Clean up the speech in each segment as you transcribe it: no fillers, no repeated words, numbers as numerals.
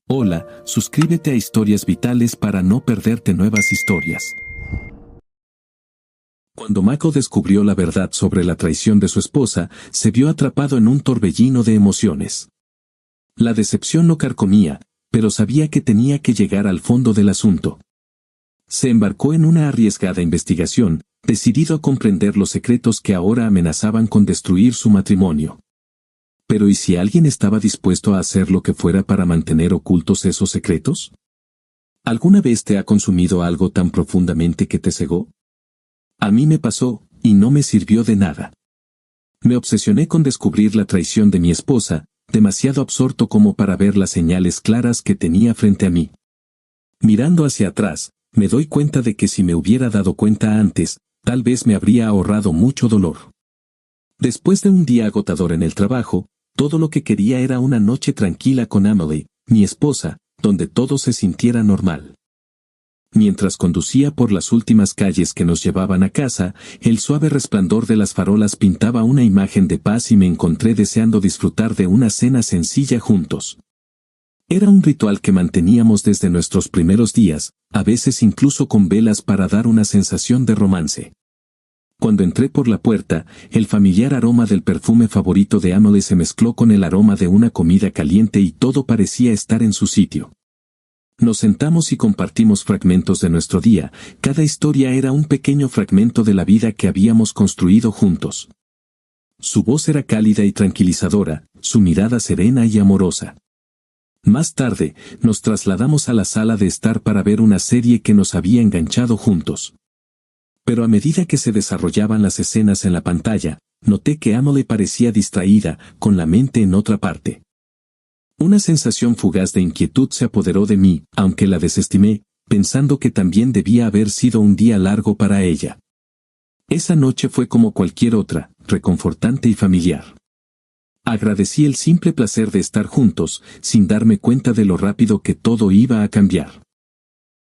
Hola, suscríbete a Historias Vitales para no perderte nuevas historias. Cuando Mako descubrió la verdad sobre la traición de su esposa, se vio atrapado en un torbellino de emociones. La decepción lo carcomía, pero sabía que tenía que llegar al fondo del asunto. Se embarcó en una arriesgada investigación, decidido a comprender los secretos que ahora amenazaban con destruir su matrimonio. Pero ¿y si alguien estaba dispuesto a hacer lo que fuera para mantener ocultos esos secretos? ¿Alguna vez te ha consumido algo tan profundamente que te cegó? A mí me pasó, y no me sirvió de nada. Me obsesioné con descubrir la traición de mi esposa, demasiado absorto como para ver las señales claras que tenía frente a mí. Mirando hacia atrás, me doy cuenta de que si me hubiera dado cuenta antes, tal vez me habría ahorrado mucho dolor. Después de un día agotador en el trabajo, todo lo que quería era una noche tranquila con Emily, mi esposa, donde todo se sintiera normal. Mientras conducía por las últimas calles que nos llevaban a casa, el suave resplandor de las farolas pintaba una imagen de paz y me encontré deseando disfrutar de una cena sencilla juntos. Era un ritual que manteníamos desde nuestros primeros días, a veces incluso con velas para dar una sensación de romance. Cuando entré por la puerta, el familiar aroma del perfume favorito de Emily se mezcló con el aroma de una comida caliente y todo parecía estar en su sitio. Nos sentamos y compartimos fragmentos de nuestro día, cada historia era un pequeño fragmento de la vida que habíamos construido juntos. Su voz era cálida y tranquilizadora, su mirada serena y amorosa. Más tarde, nos trasladamos a la sala de estar para ver una serie que nos había enganchado juntos. Pero a medida que se desarrollaban las escenas en la pantalla, noté que Emily parecía distraída, con la mente en otra parte. Una sensación fugaz de inquietud se apoderó de mí, aunque la desestimé, pensando que también debía haber sido un día largo para ella. Esa noche fue como cualquier otra, reconfortante y familiar. Agradecí el simple placer de estar juntos, sin darme cuenta de lo rápido que todo iba a cambiar.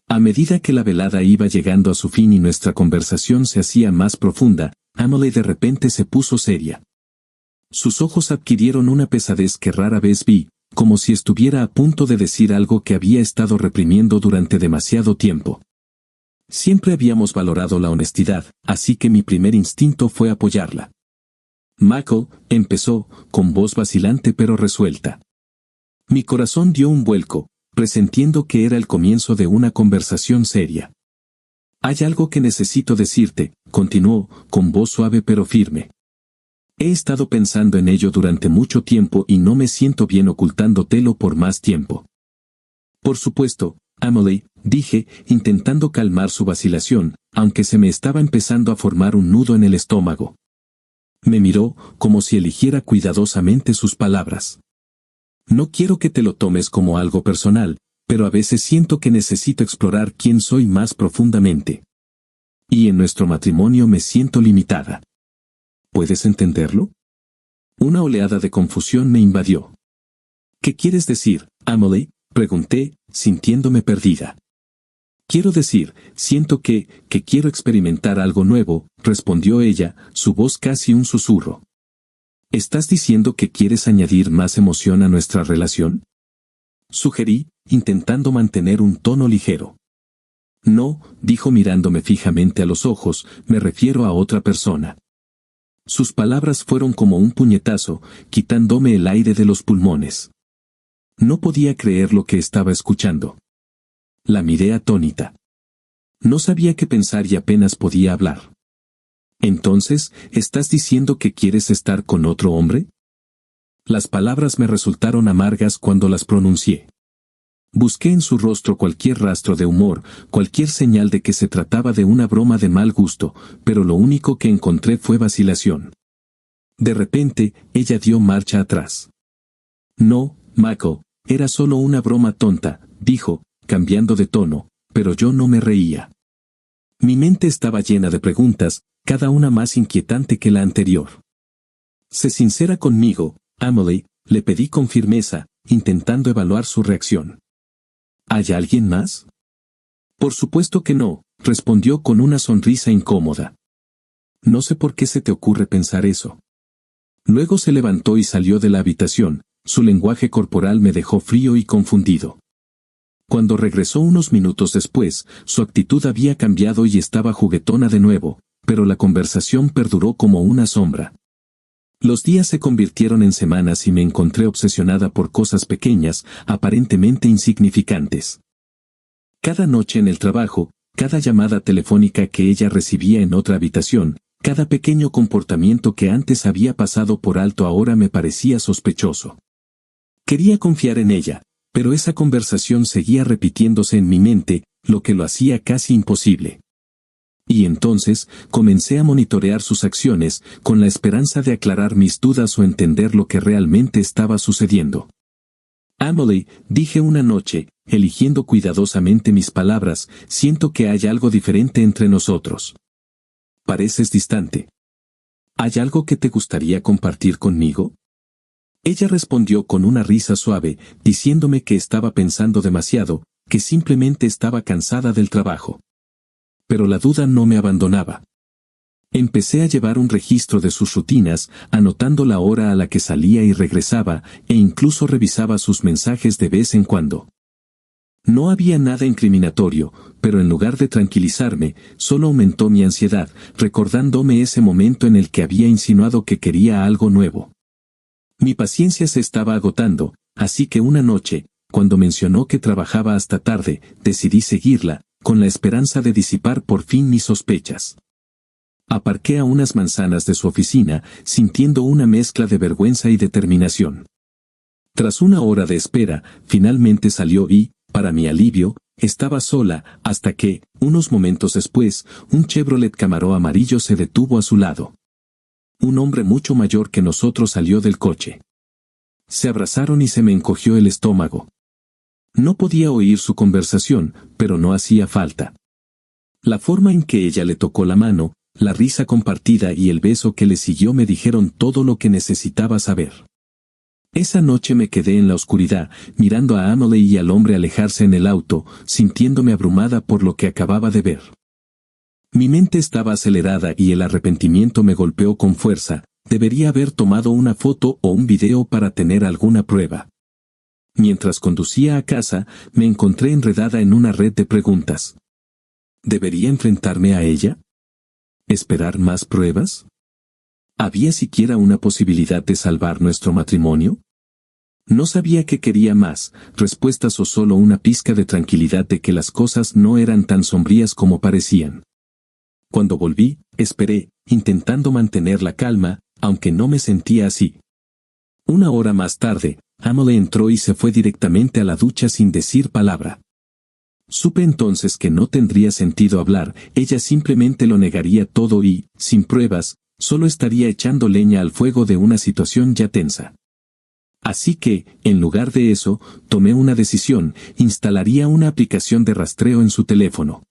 A medida que la velada iba llegando a su fin y nuestra conversación se hacía más profunda, Emily de repente se puso seria. Sus ojos adquirieron una pesadez que rara vez vi, como si estuviera a punto de decir algo que había estado reprimiendo durante demasiado tiempo. Siempre habíamos valorado la honestidad, así que mi primer instinto fue apoyarla. Mako, empezó, con voz vacilante pero resuelta. Mi corazón dio un vuelco, presintiendo que era el comienzo de una conversación seria. Hay algo que necesito decirte, continuó, con voz suave pero firme. He estado pensando en ello durante mucho tiempo y no me siento bien ocultándotelo por más tiempo. Por supuesto, Emily, dije, intentando calmar su vacilación, aunque se me estaba empezando a formar un nudo en el estómago. Me miró, como si eligiera cuidadosamente sus palabras. No quiero que te lo tomes como algo personal, pero a veces siento que necesito explorar quién soy más profundamente. Y en nuestro matrimonio me siento limitada. ¿Puedes entenderlo? Una oleada de confusión me invadió. ¿Qué quieres decir, Emily?, pregunté, sintiéndome perdida. Quiero decir, siento que quiero experimentar algo nuevo, respondió ella, su voz casi un susurro. ¿Estás diciendo que quieres añadir más emoción a nuestra relación?, sugerí, intentando mantener un tono ligero. No, dijo mirándome fijamente a los ojos, me refiero a otra persona. Sus palabras fueron como un puñetazo, quitándome el aire de los pulmones. No podía creer lo que estaba escuchando. La miré atónita. No sabía qué pensar y apenas podía hablar. Entonces, ¿estás diciendo que quieres estar con otro hombre? Las palabras me resultaron amargas cuando las pronuncié. Busqué en su rostro cualquier rastro de humor, cualquier señal de que se trataba de una broma de mal gusto, pero lo único que encontré fue vacilación. De repente, ella dio marcha atrás. No, Mako, era solo una broma tonta, dijo, cambiando de tono, pero yo no me reía. Mi mente estaba llena de preguntas, cada una más inquietante que la anterior. Sé sincera conmigo, Emily, le pedí con firmeza, intentando evaluar su reacción. ¿Hay alguien más? Por supuesto que no, respondió con una sonrisa incómoda. No sé por qué se te ocurre pensar eso. Luego se levantó y salió de la habitación, su lenguaje corporal me dejó frío y confundido. Cuando regresó unos minutos después, su actitud había cambiado y estaba juguetona de nuevo, pero la conversación perduró como una sombra. Los días se convirtieron en semanas y me encontré obsesionada por cosas pequeñas, aparentemente insignificantes. Cada noche en el trabajo, cada llamada telefónica que ella recibía en otra habitación, cada pequeño comportamiento que antes había pasado por alto ahora me parecía sospechoso. Quería confiar en ella, pero esa conversación seguía repitiéndose en mi mente, lo que lo hacía casi imposible. Y entonces, comencé a monitorear sus acciones, con la esperanza de aclarar mis dudas o entender lo que realmente estaba sucediendo. Emily, dije una noche, eligiendo cuidadosamente mis palabras, siento que hay algo diferente entre nosotros. Pareces distante. ¿Hay algo que te gustaría compartir conmigo? Ella respondió con una risa suave, diciéndome que estaba pensando demasiado, que simplemente estaba cansada del trabajo. Pero la duda no me abandonaba. Empecé a llevar un registro de sus rutinas, anotando la hora a la que salía y regresaba, e incluso revisaba sus mensajes de vez en cuando. No había nada incriminatorio, pero en lugar de tranquilizarme, solo aumentó mi ansiedad, recordándome ese momento en el que había insinuado que quería algo nuevo. Mi paciencia se estaba agotando, así que una noche, cuando mencionó que trabajaba hasta tarde, decidí seguirla, con la esperanza de disipar por fin mis sospechas. Aparqué a unas manzanas de su oficina, sintiendo una mezcla de vergüenza y determinación. Tras una hora de espera, finalmente salió y, para mi alivio, estaba sola, hasta que, unos momentos después, un Chevrolet Camaro amarillo se detuvo a su lado. Un hombre mucho mayor que nosotros salió del coche. Se abrazaron y se me encogió el estómago. No podía oír su conversación, pero no hacía falta. La forma en que ella le tocó la mano, la risa compartida y el beso que le siguió me dijeron todo lo que necesitaba saber. Esa noche me quedé en la oscuridad, mirando a Emily y al hombre alejarse en el auto, sintiéndome abrumada por lo que acababa de ver. Mi mente estaba acelerada y el arrepentimiento me golpeó con fuerza. Debería haber tomado una foto o un video para tener alguna prueba. Mientras conducía a casa, me encontré enredada en una red de preguntas. ¿Debería enfrentarme a ella? ¿Esperar más pruebas? ¿Había siquiera una posibilidad de salvar nuestro matrimonio? No sabía qué quería más, respuestas o solo una pizca de tranquilidad de que las cosas no eran tan sombrías como parecían. Cuando volví, esperé, intentando mantener la calma, aunque no me sentía así. Una hora más tarde, Emily entró y se fue directamente a la ducha sin decir palabra. Supe entonces que no tendría sentido hablar, ella simplemente lo negaría todo y, sin pruebas, solo estaría echando leña al fuego de una situación ya tensa. Así que, en lugar de eso, tomé una decisión, instalaría una aplicación de rastreo en su teléfono.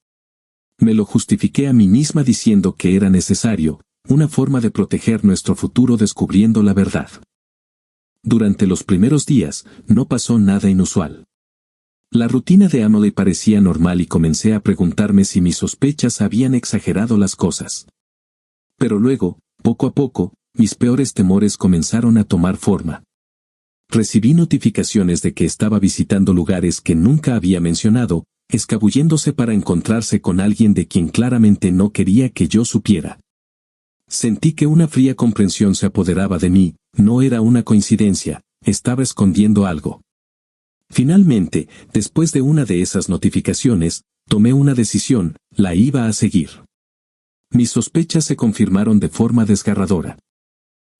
Me lo justifiqué a mí misma diciendo que era necesario, una forma de proteger nuestro futuro descubriendo la verdad. Durante los primeros días, no pasó nada inusual. La rutina de Emily parecía normal y comencé a preguntarme si mis sospechas habían exagerado las cosas. Pero luego, poco a poco, mis peores temores comenzaron a tomar forma. Recibí notificaciones de que estaba visitando lugares que nunca había mencionado, escabulléndose para encontrarse con alguien de quien claramente no quería que yo supiera. Sentí que una fría comprensión se apoderaba de mí, no era una coincidencia, estaba escondiendo algo. Finalmente, después de una de esas notificaciones, tomé una decisión, la iba a seguir. Mis sospechas se confirmaron de forma desgarradora.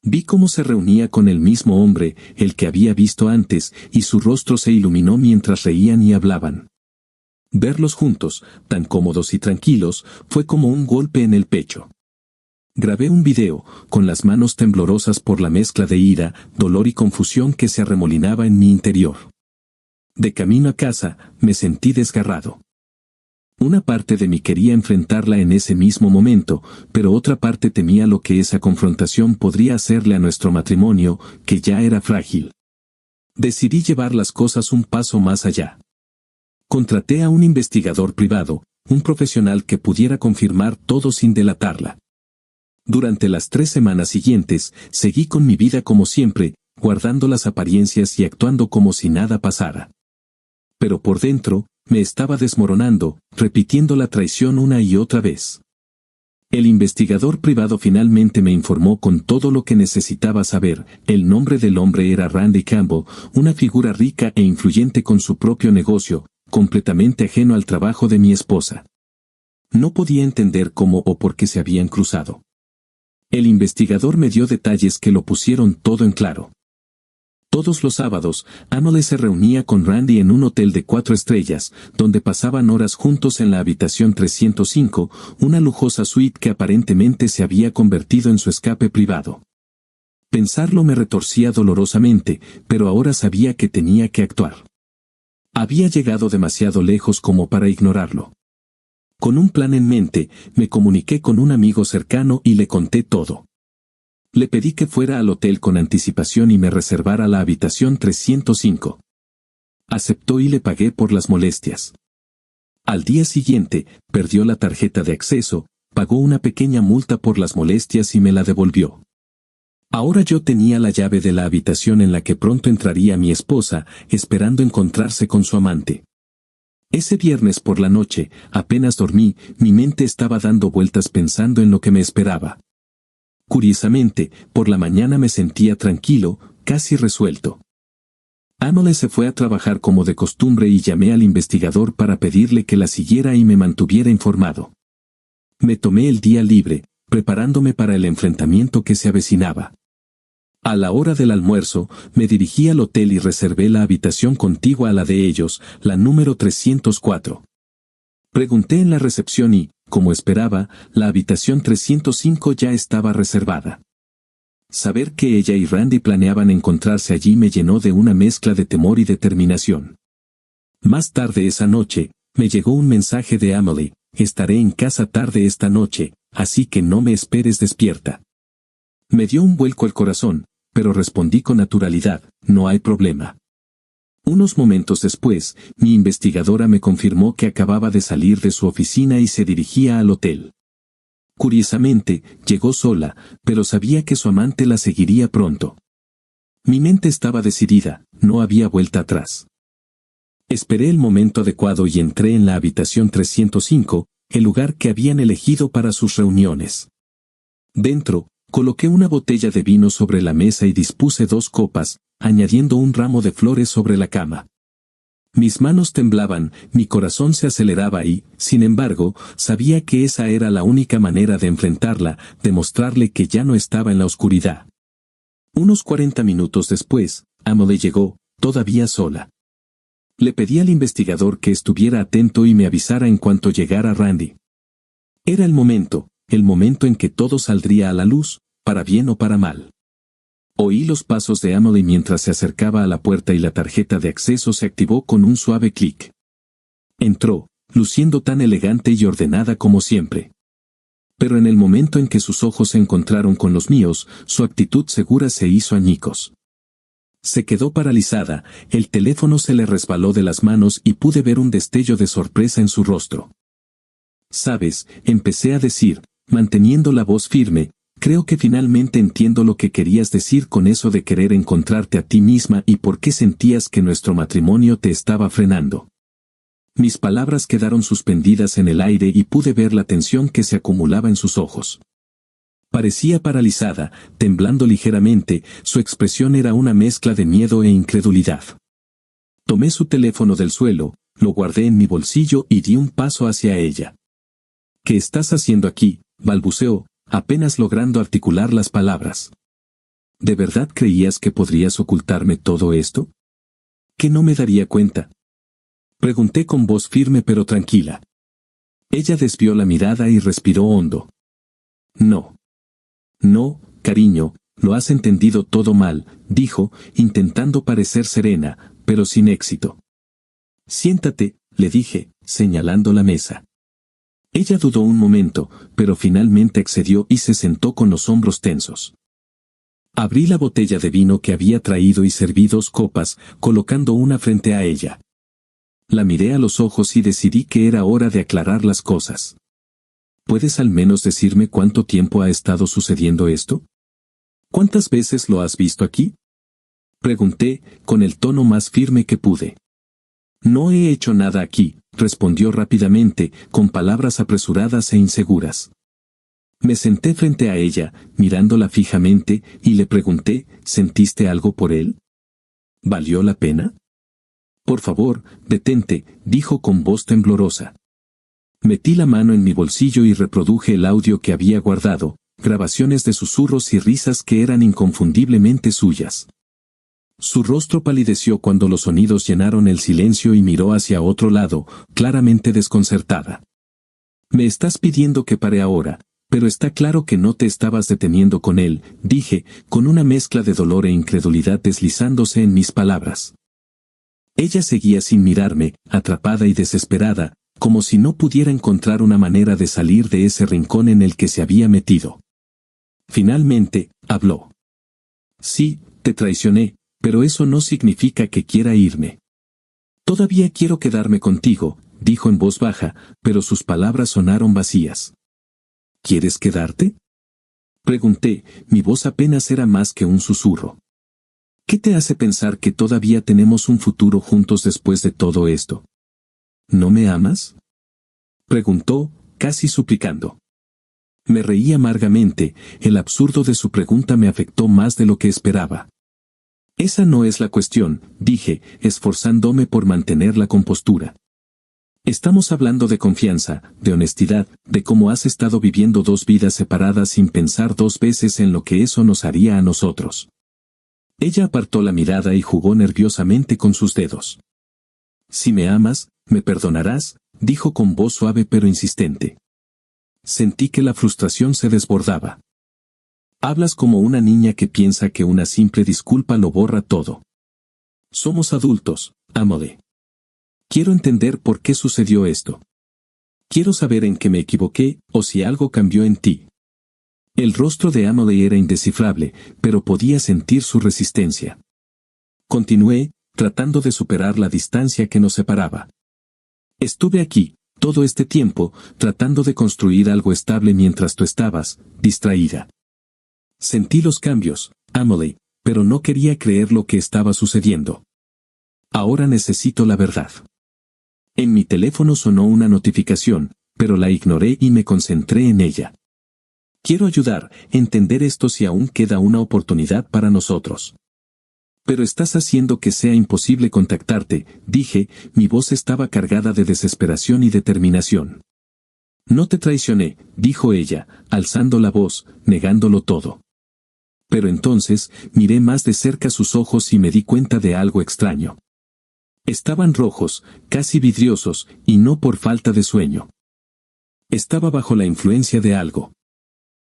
Vi cómo se reunía con el mismo hombre, el que había visto antes, y su rostro se iluminó mientras reían y hablaban. Verlos juntos, tan cómodos y tranquilos, fue como un golpe en el pecho. Grabé un video, con las manos temblorosas por la mezcla de ira, dolor y confusión que se arremolinaba en mi interior. De camino a casa, me sentí desgarrado. Una parte de mí quería enfrentarla en ese mismo momento, pero otra parte temía lo que esa confrontación podría hacerle a nuestro matrimonio, que ya era frágil. Decidí llevar las cosas un paso más allá. Contraté a un investigador privado, un profesional que pudiera confirmar todo sin delatarla. Durante las 3 semanas siguientes, seguí con mi vida como siempre, guardando las apariencias y actuando como si nada pasara. Pero por dentro, me estaba desmoronando, repitiendo la traición una y otra vez. El investigador privado finalmente me informó con todo lo que necesitaba saber. El nombre del hombre era Randy Campbell, una figura rica e influyente con su propio negocio, completamente ajeno al trabajo de mi esposa. No podía entender cómo o por qué se habían cruzado. El investigador me dio detalles que lo pusieron todo en claro. Todos los sábados, Emily se reunía con Randy en un hotel de 4 estrellas, donde pasaban horas juntos en la habitación 305, una lujosa suite que aparentemente se había convertido en su escape privado. Pensarlo me retorcía dolorosamente, pero ahora sabía que tenía que actuar. Había llegado demasiado lejos como para ignorarlo. Con un plan en mente, me comuniqué con un amigo cercano y le conté todo. Le pedí que fuera al hotel con anticipación y me reservara la habitación 305. Aceptó y le pagué por las molestias. Al día siguiente, perdió la tarjeta de acceso, pagó una pequeña multa por las molestias y me la devolvió. Ahora yo tenía la llave de la habitación en la que pronto entraría mi esposa, esperando encontrarse con su amante. Ese viernes por la noche, apenas dormí, mi mente estaba dando vueltas pensando en lo que me esperaba. Curiosamente, por la mañana me sentía tranquilo, casi resuelto. Emily se fue a trabajar como de costumbre y llamé al investigador para pedirle que la siguiera y me mantuviera informado. Me tomé el día libre, preparándome para el enfrentamiento que se avecinaba. A la hora del almuerzo, me dirigí al hotel y reservé la habitación contigua a la de ellos, la número 304. Pregunté en la recepción y, como esperaba, la habitación 305 ya estaba reservada. Saber que ella y Randy planeaban encontrarse allí me llenó de una mezcla de temor y determinación. Más tarde esa noche, me llegó un mensaje de Emily: estaré en casa tarde esta noche, así que no me esperes despierta. Me dio un vuelco al corazón, pero respondí con naturalidad: no hay problema. Unos momentos después, mi investigadora me confirmó que acababa de salir de su oficina y se dirigía al hotel. Curiosamente, llegó sola, pero sabía que su amante la seguiría pronto. Mi mente estaba decidida, no había vuelta atrás. Esperé el momento adecuado y entré en la habitación 305, el lugar que habían elegido para sus reuniones. Dentro, coloqué una botella de vino sobre la mesa y dispuse 2 copas, añadiendo un ramo de flores sobre la cama. Mis manos temblaban, mi corazón se aceleraba y, sin embargo, sabía que esa era la única manera de enfrentarla, demostrarle que ya no estaba en la oscuridad. Unos 40 minutos después, Emily llegó, todavía sola. Le pedí al investigador que estuviera atento y me avisara en cuanto llegara Randy. Era el momento en que todo saldría a la luz, para bien o para mal. Oí los pasos de Emily mientras se acercaba a la puerta y la tarjeta de acceso se activó con un suave clic. Entró, luciendo tan elegante y ordenada como siempre. Pero en el momento en que sus ojos se encontraron con los míos, su actitud segura se hizo añicos. Se quedó paralizada, el teléfono se le resbaló de las manos y pude ver un destello de sorpresa en su rostro. «Sabes», empecé a decir, manteniendo la voz firme, «creo que finalmente entiendo lo que querías decir con eso de querer encontrarte a ti misma y por qué sentías que nuestro matrimonio te estaba frenando». Mis palabras quedaron suspendidas en el aire y pude ver la tensión que se acumulaba en sus ojos. Parecía paralizada, temblando ligeramente, su expresión era una mezcla de miedo e incredulidad. Tomé su teléfono del suelo, lo guardé en mi bolsillo y di un paso hacia ella. «¿Qué estás haciendo aquí?», balbuceó, apenas logrando articular las palabras. «¿De verdad creías que podrías ocultarme todo esto? ¿Que no me daría cuenta?», pregunté con voz firme pero tranquila. Ella desvió la mirada y respiró hondo. «No. No, cariño, lo has entendido todo mal», dijo, intentando parecer serena, pero sin éxito. «Siéntate», le dije, señalando la mesa. Ella dudó un momento, pero finalmente accedió y se sentó con los hombros tensos. Abrí la botella de vino que había traído y serví 2 copas, colocando una frente a ella. La miré a los ojos y decidí que era hora de aclarar las cosas. ¿Puedes al menos decirme cuánto tiempo ha estado sucediendo esto? ¿Cuántas veces lo has visto aquí?, pregunté, con el tono más firme que pude. No he hecho nada aquí, respondió rápidamente, con palabras apresuradas e inseguras. Me senté frente a ella, mirándola fijamente, y le pregunté, ¿sentiste algo por él? ¿Valió la pena? Por favor, detente, dijo con voz temblorosa. Metí la mano en mi bolsillo y reproduje el audio que había guardado, grabaciones de susurros y risas que eran inconfundiblemente suyas. Su rostro palideció cuando los sonidos llenaron el silencio y miró hacia otro lado, claramente desconcertada. Me estás pidiendo que pare ahora, pero está claro que no te estabas deteniendo con él, dije, con una mezcla de dolor e incredulidad deslizándose en mis palabras. Ella seguía sin mirarme, atrapada y desesperada, como si no pudiera encontrar una manera de salir de ese rincón en el que se había metido. Finalmente, habló. Sí, te traicioné, pero eso no significa que quiera irme. Todavía quiero quedarme contigo, dijo en voz baja, pero sus palabras sonaron vacías. ¿Quieres quedarte? Pregunté, mi voz apenas era más que un susurro. ¿Qué te hace pensar que todavía tenemos un futuro juntos después de todo esto? ¿No me amas? Preguntó, casi suplicando. Me reí amargamente, el absurdo de su pregunta me afectó más de lo que esperaba. Esa no es la cuestión, dije, esforzándome por mantener la compostura. Estamos hablando de confianza, de honestidad, de cómo has estado viviendo dos vidas separadas sin pensar dos veces en lo que eso nos haría a nosotros. Ella apartó la mirada y jugó nerviosamente con sus dedos. Si me amas, me perdonarás, dijo con voz suave pero insistente. Sentí que la frustración se desbordaba. Hablas como una niña que piensa que una simple disculpa lo borra todo. Somos adultos, Amelie. Quiero entender por qué sucedió esto. Quiero saber en qué me equivoqué, o si algo cambió en ti. El rostro de Amelie era indescifrable, pero podía sentir su resistencia. Continué, tratando de superar la distancia que nos separaba. Estuve aquí, todo este tiempo, tratando de construir algo estable mientras tú estabas, distraída. Sentí los cambios, Amelie, pero no quería creer lo que estaba sucediendo. Ahora necesito la verdad. En mi teléfono sonó una notificación, pero la ignoré y me concentré en ella. Quiero ayudar, entender esto si aún queda una oportunidad para nosotros. Pero estás haciendo que sea imposible contactarte, dije, mi voz estaba cargada de desesperación y determinación. No te traicioné, dijo ella, alzando la voz, negándolo todo. Pero entonces, miré más de cerca sus ojos y me di cuenta de algo extraño. Estaban rojos, casi vidriosos, y no por falta de sueño. Estaba bajo la influencia de algo.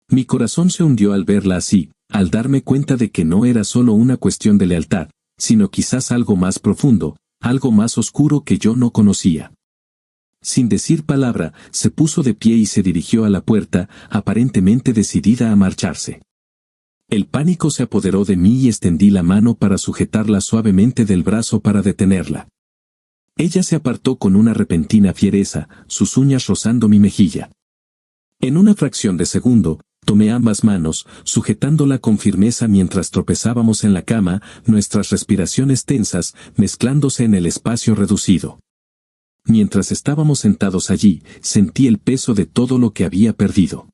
Mi corazón se hundió al verla así, al darme cuenta de que no era solo una cuestión de lealtad, sino quizás algo más profundo, algo más oscuro que yo no conocía. Sin decir palabra, se puso de pie y se dirigió a la puerta, aparentemente decidida a marcharse. El pánico se apoderó de mí y extendí la mano para sujetarla suavemente del brazo para detenerla. Ella se apartó con una repentina fiereza, sus uñas rozando mi mejilla. En una fracción de segundo, tomé ambas manos, sujetándola con firmeza mientras tropezábamos en la cama, nuestras respiraciones tensas, mezclándose en el espacio reducido. Mientras estábamos sentados allí, sentí el peso de todo lo que había perdido.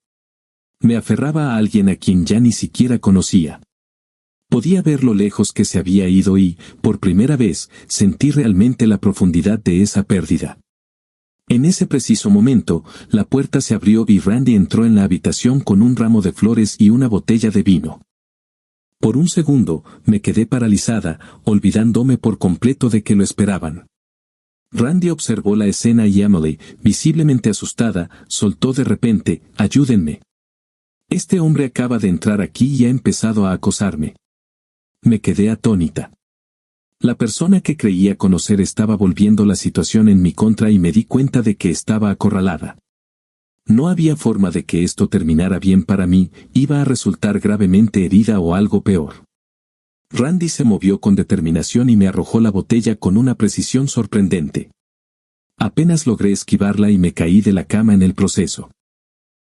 Me aferraba a alguien a quien ya ni siquiera conocía. Podía ver lo lejos que se había ido y, por primera vez, sentí realmente la profundidad de esa pérdida. En ese preciso momento, la puerta se abrió y Randy entró en la habitación con un ramo de flores y una botella de vino. Por un segundo, me quedé paralizada, olvidándome por completo de que lo esperaban. Randy observó la escena y Amelie, visiblemente asustada, soltó de repente, «Ayúdenme. Este hombre acaba de entrar aquí y ha empezado a acosarme». Me quedé atónita. La persona que creía conocer estaba volviendo la situación en mi contra y me di cuenta de que estaba acorralada. No había forma de que esto terminara bien para mí, iba a resultar gravemente herida o algo peor. Randy se movió con determinación y me arrojó la botella con una precisión sorprendente. Apenas logré esquivarla y me caí de la cama en el proceso.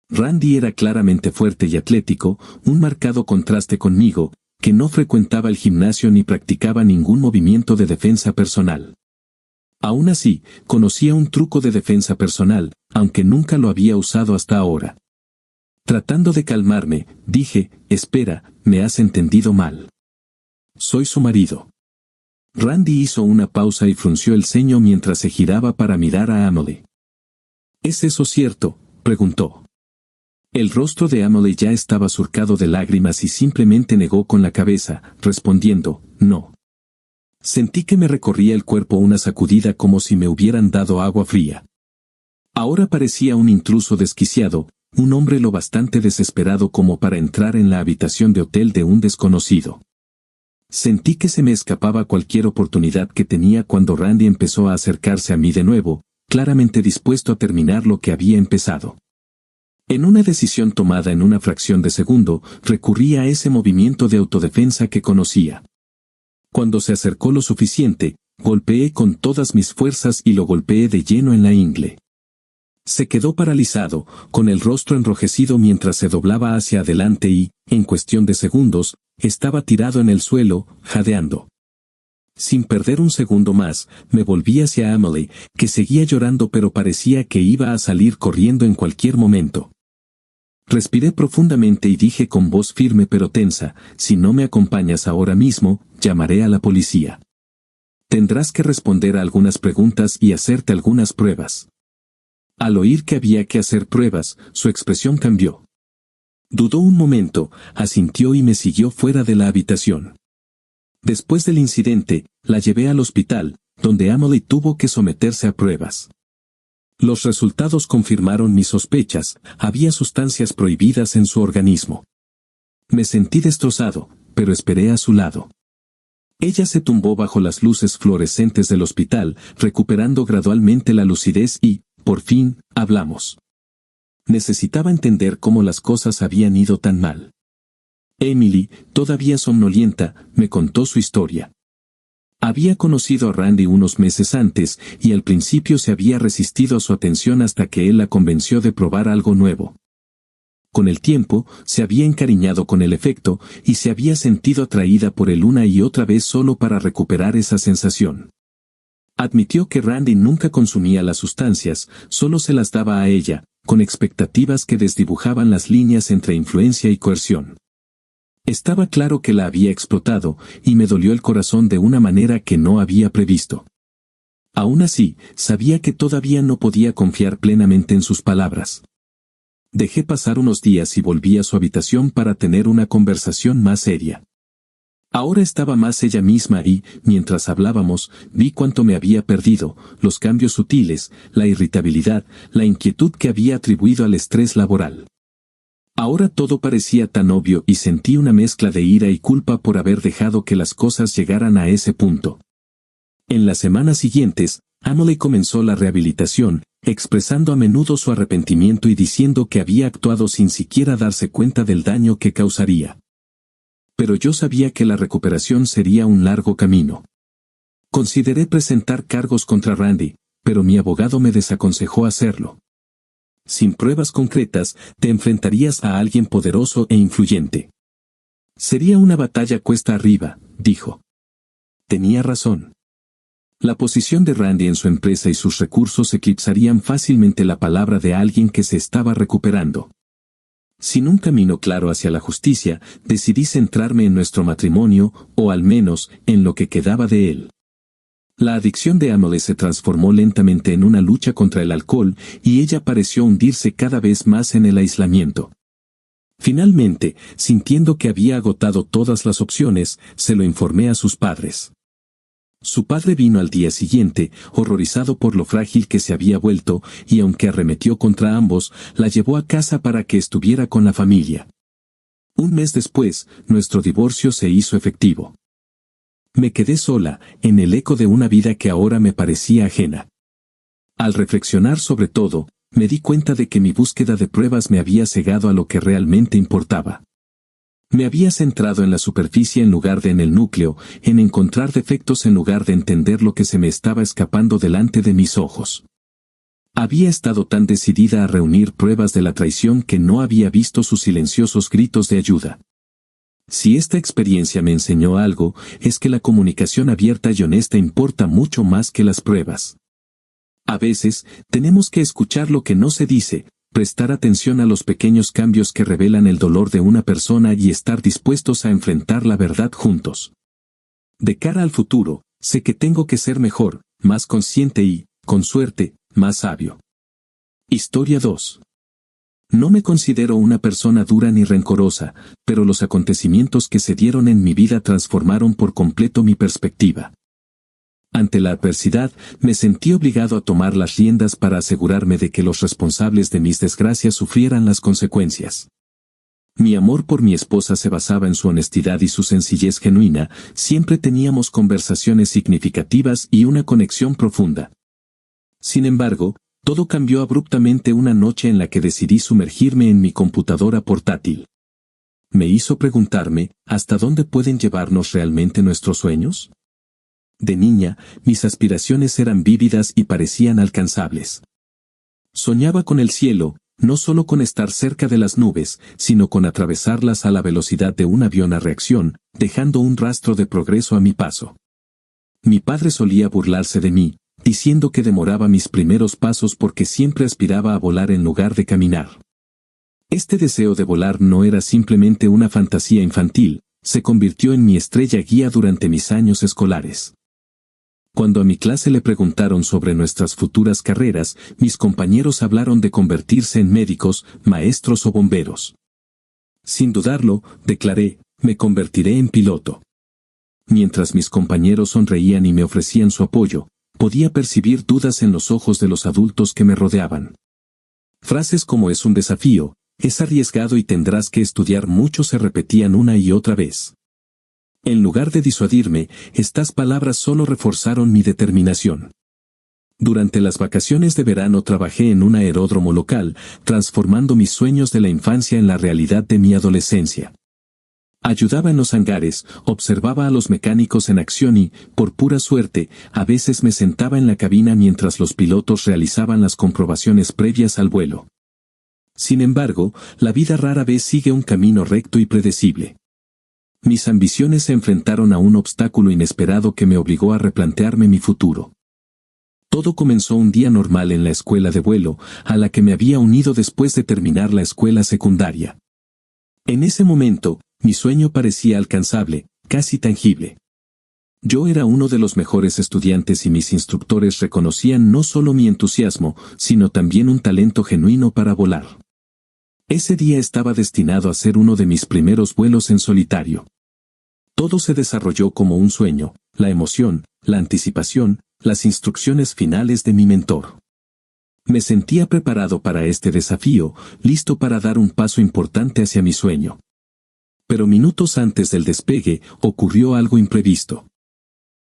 Randy era claramente fuerte y atlético, un marcado contraste conmigo, que no frecuentaba el gimnasio ni practicaba ningún movimiento de defensa personal. Aún así, conocía un truco de defensa personal, aunque nunca lo había usado hasta ahora. Tratando de calmarme, dije, espera, me has entendido mal. Soy su marido. Randy hizo una pausa y frunció el ceño mientras se giraba para mirar a Emily. ¿Es eso cierto?, preguntó. El rostro de Emily ya estaba surcado de lágrimas y simplemente negó con la cabeza, respondiendo, no. Sentí que me recorría el cuerpo una sacudida como si me hubieran dado agua fría. Ahora parecía un intruso desquiciado, un hombre lo bastante desesperado como para entrar en la habitación de hotel de un desconocido. Sentí que se me escapaba cualquier oportunidad que tenía cuando Randy empezó a acercarse a mí de nuevo, claramente dispuesto a terminar lo que había empezado. En una decisión tomada en una fracción de segundo, recurrí a ese movimiento de autodefensa que conocía. Cuando se acercó lo suficiente, golpeé con todas mis fuerzas y lo golpeé de lleno en la ingle. Se quedó paralizado, con el rostro enrojecido mientras se doblaba hacia adelante y, en cuestión de segundos, estaba tirado en el suelo, jadeando. Sin perder un segundo más, me volví hacia Emily, que seguía llorando pero parecía que iba a salir corriendo en cualquier momento. Respiré profundamente y dije con voz firme pero tensa, si no me acompañas ahora mismo, llamaré a la policía. Tendrás que responder a algunas preguntas y hacerte algunas pruebas. Al oír que había que hacer pruebas, su expresión cambió. Dudó un momento, asintió y me siguió fuera de la habitación. Después del incidente, la llevé al hospital, donde Emily tuvo que someterse a pruebas. Los resultados confirmaron mis sospechas, había sustancias prohibidas en su organismo. Me sentí destrozado, pero esperé a su lado. Ella se tumbó bajo las luces fluorescentes del hospital, recuperando gradualmente la lucidez y, por fin, hablamos. Necesitaba entender cómo las cosas habían ido tan mal. Emily, todavía somnolienta, me contó su historia. Había conocido a Randy unos meses antes, y al principio se había resistido a su atención hasta que él la convenció de probar algo nuevo. Con el tiempo, se había encariñado con el efecto, y se había sentido atraída por él una y otra vez solo para recuperar esa sensación. Admitió que Randy nunca consumía las sustancias, solo se las daba a ella, con expectativas que desdibujaban las líneas entre influencia y coerción. Estaba claro que la había explotado, y me dolió el corazón de una manera que no había previsto. Aún así, sabía que todavía no podía confiar plenamente en sus palabras. Dejé pasar unos días y volví a su habitación para tener una conversación más seria. Ahora estaba más ella misma y, mientras hablábamos, vi cuánto me había perdido, los cambios sutiles, la irritabilidad, la inquietud que había atribuido al estrés laboral. Ahora todo parecía tan obvio y sentí una mezcla de ira y culpa por haber dejado que las cosas llegaran a ese punto. En las semanas siguientes, Emily comenzó la rehabilitación, expresando a menudo su arrepentimiento y diciendo que había actuado sin siquiera darse cuenta del daño que causaría. Pero yo sabía que la recuperación sería un largo camino. Consideré presentar cargos contra Randy, pero mi abogado me desaconsejó hacerlo. Sin pruebas concretas, te enfrentarías a alguien poderoso e influyente. Sería una batalla cuesta arriba, dijo. Tenía razón. La posición de Randy en su empresa y sus recursos eclipsarían fácilmente la palabra de alguien que se estaba recuperando. Sin un camino claro hacia la justicia, decidí centrarme en nuestro matrimonio, o al menos, en lo que quedaba de él. La adicción de Emily se transformó lentamente en una lucha contra el alcohol, y ella pareció hundirse cada vez más en el aislamiento. Finalmente, sintiendo que había agotado todas las opciones, se lo informé a sus padres. Su padre vino al día siguiente, horrorizado por lo frágil que se había vuelto, y aunque arremetió contra ambos, la llevó a casa para que estuviera con la familia. Un mes después, nuestro divorcio se hizo efectivo. Me quedé sola, en el eco de una vida que ahora me parecía ajena. Al reflexionar sobre todo, me di cuenta de que mi búsqueda de pruebas me había cegado a lo que realmente importaba. Me había centrado en la superficie en lugar de en el núcleo, en encontrar defectos en lugar de entender lo que se me estaba escapando delante de mis ojos. Había estado tan decidida a reunir pruebas de la traición que no había visto sus silenciosos gritos de ayuda. Si esta experiencia me enseñó algo, es que la comunicación abierta y honesta importa mucho más que las pruebas. A veces, tenemos que escuchar lo que no se dice, prestar atención a los pequeños cambios que revelan el dolor de una persona y estar dispuestos a enfrentar la verdad juntos. De cara al futuro, sé que tengo que ser mejor, más consciente y, con suerte, más sabio. Historia 2. No me considero una persona dura ni rencorosa, pero los acontecimientos que se dieron en mi vida transformaron por completo mi perspectiva. Ante la adversidad, me sentí obligado a tomar las riendas para asegurarme de que los responsables de mis desgracias sufrieran las consecuencias. Mi amor por mi esposa se basaba en su honestidad y su sencillez genuina, siempre teníamos conversaciones significativas y una conexión profunda. Sin embargo, todo cambió abruptamente una noche en la que decidí sumergirme en mi computadora portátil. Me hizo preguntarme, ¿hasta dónde pueden llevarnos realmente nuestros sueños? De niña, mis aspiraciones eran vívidas y parecían alcanzables. Soñaba con el cielo, no solo con estar cerca de las nubes, sino con atravesarlas a la velocidad de un avión a reacción, dejando un rastro de progreso a mi paso. Mi padre solía burlarse de mí, diciendo que demoraba mis primeros pasos porque siempre aspiraba a volar en lugar de caminar. Este deseo de volar no era simplemente una fantasía infantil, se convirtió en mi estrella guía durante mis años escolares. Cuando a mi clase le preguntaron sobre nuestras futuras carreras, mis compañeros hablaron de convertirse en médicos, maestros o bomberos. Sin dudarlo, declaré, me convertiré en piloto. Mientras mis compañeros sonreían y me ofrecían su apoyo, podía percibir dudas en los ojos de los adultos que me rodeaban. Frases como es un desafío, es arriesgado y tendrás que estudiar mucho se repetían una y otra vez. En lugar de disuadirme, estas palabras solo reforzaron mi determinación. Durante las vacaciones de verano trabajé en un aeródromo local, transformando mis sueños de la infancia en la realidad de mi adolescencia. Ayudaba en los hangares, observaba a los mecánicos en acción y, por pura suerte, a veces me sentaba en la cabina mientras los pilotos realizaban las comprobaciones previas al vuelo. Sin embargo, la vida rara vez sigue un camino recto y predecible. Mis ambiciones se enfrentaron a un obstáculo inesperado que me obligó a replantearme mi futuro. Todo comenzó un día normal en la escuela de vuelo, a la que me había unido después de terminar la escuela secundaria. En ese momento, mi sueño parecía alcanzable, casi tangible. Yo era uno de los mejores estudiantes y mis instructores reconocían no solo mi entusiasmo, sino también un talento genuino para volar. Ese día estaba destinado a ser uno de mis primeros vuelos en solitario. Todo se desarrolló como un sueño, la emoción, la anticipación, las instrucciones finales de mi mentor. Me sentía preparado para este desafío, listo para dar un paso importante hacia mi sueño. Pero minutos antes del despegue, ocurrió algo imprevisto.